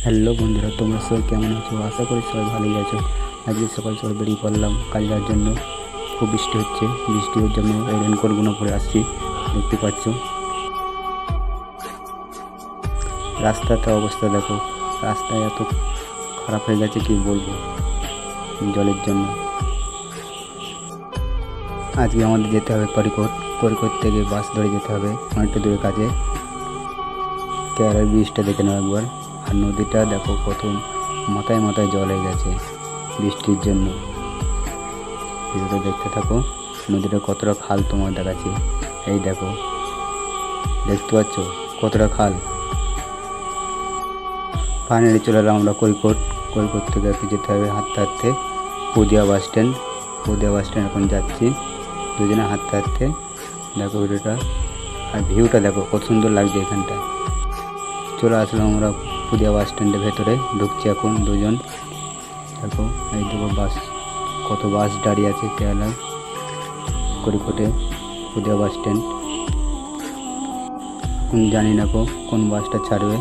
Hello বন্ধুরা, তোমরা সবাই কেমন আছো? আশা করি সবাই ভালোই আছো। আজকে সকাল সকাল বেরিয়ে পড়লাম কাজ যাওয়ার জন্য। খুব বৃষ্টি হচ্ছে, বৃষ্টির জন্য এই রেনকোটগুলো পরে আসছি, দেখতে পাচ্ছ। রাস্তাতে অবস্থা দেখো, রাস্তায় এত খারাপ হয়ে গেছে কি বলবো জলের জন্য। আজকে আমাদের যেতে হবে করিকট থেকে বাস ধরে যেতে হবে অনেকটা দূরে কাজে। কেরার ব্রিজটা দেখে নাও একবার। আর নদীটা দেখো কত মাথায় মাথায় জল হয়ে গেছে বৃষ্টির জন্য। ভিডিওটা দেখতে থাকো, নদীটা কতটা খাল তোমার দেখাচ্ছি। এই দেখো, দেখতে পাচ্ছ কতটা খাল। ফাইনালি চলে এলাম আমরা করিকট থেকে একটু যেতে হবে হাঁটতে হাঁটতে পুদিয়া বাস স্ট্যান্ড এখন যাচ্ছি দুজনে হাঁটতে হাঁটতে। দেখো ভিডিওটা, আর ভিউটা দেখো কত সুন্দর লাগছে এখানটায়। চলে আসলাম আমরা পুদিয়া বাস স্ট্যান্ডের ভেতরে, ঢুকছি এখন দুজন। দেখো এই দেখো বাস, কত বাস দাঁড়িয়ে আছে কেরালায় করিকটে পুদিয়া বাস স্ট্যান্ড। এখন জানি না কোন বাসটা ছাড়বে,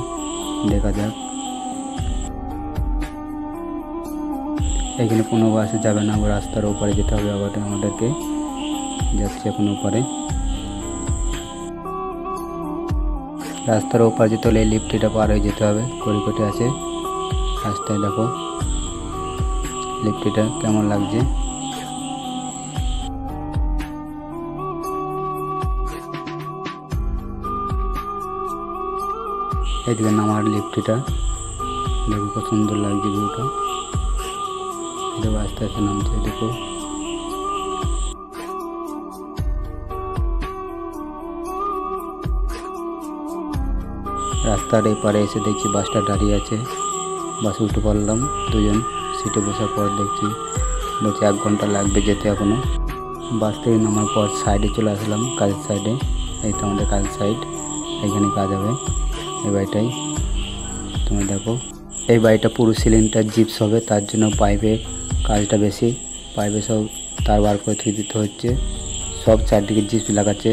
দেখা যাক। এখানে কোনো বাসে যাবে না, আবার রাস্তার ওপারে যেতে হবে আবার আমাদেরকে। যাচ্ছি এখন ওপারে। রাস্তার ওপার যেতে হলে লিফটটা পার হয়ে যেতে হবে, করিকটে আছে রাস্তায়। দেখো লিফটটা কেমন লাগছে। এইদিকে নামার লিফটটা দেখো কত সুন্দর লাগছে ভিউটা। দেখো আস্তে আস্তে নামছে, দেখো রাস্তার এপারে এসে দেখছি বাসটা দাঁড়িয়ে আছে। বাসে উঠে পড়লাম দুজন, সিটে বসার পর দেখছি বলছে 1 ঘন্টা লাগবে যেতে এখনো। বাস থেকে নামার পর সাইডে চলে আসলাম, কাজের সাইডে। এই তো আমাদের কাজের সাইড, এইখানে কাজ হবে এই বাড়িটাই। তুমি দেখো এই বাড়িটা পুরো সিলিংটার জিপস হবে, তার জন্য পাইপের কাজটা বেশি। পাইপে সব তার বার করে থুই দিতে হচ্ছে, সব চারদিকে জিপস লাগাচ্ছে।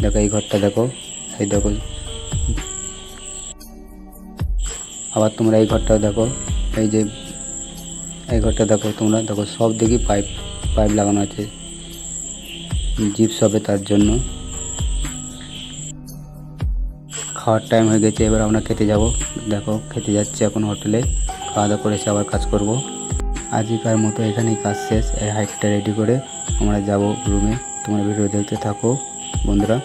দেখো এই ঘরটা দেখো, এই দেখো। আবার তোমরা এই ঘরটাও দেখো, এই যে এই ঘরটা দেখো তোমরা, দেখো সব দিকে পাইপ লাগানো আছে, জিপস হবে তার জন্য। খাওয়ার টাইম হয়ে গেছে, এবার আমরা খেতে যাব। দেখো খেতে যাচ্ছি এখন হোটেলে, খাওয়া দাওয়া করে এসে আবার কাজ করব। আজকের মতো এখানেই কাজ শেষ। এই হাইটটা রেডি করে আমরা যাব রুমে। তোমরা ভিডিও দেখতে থাকো বন্ধুরা।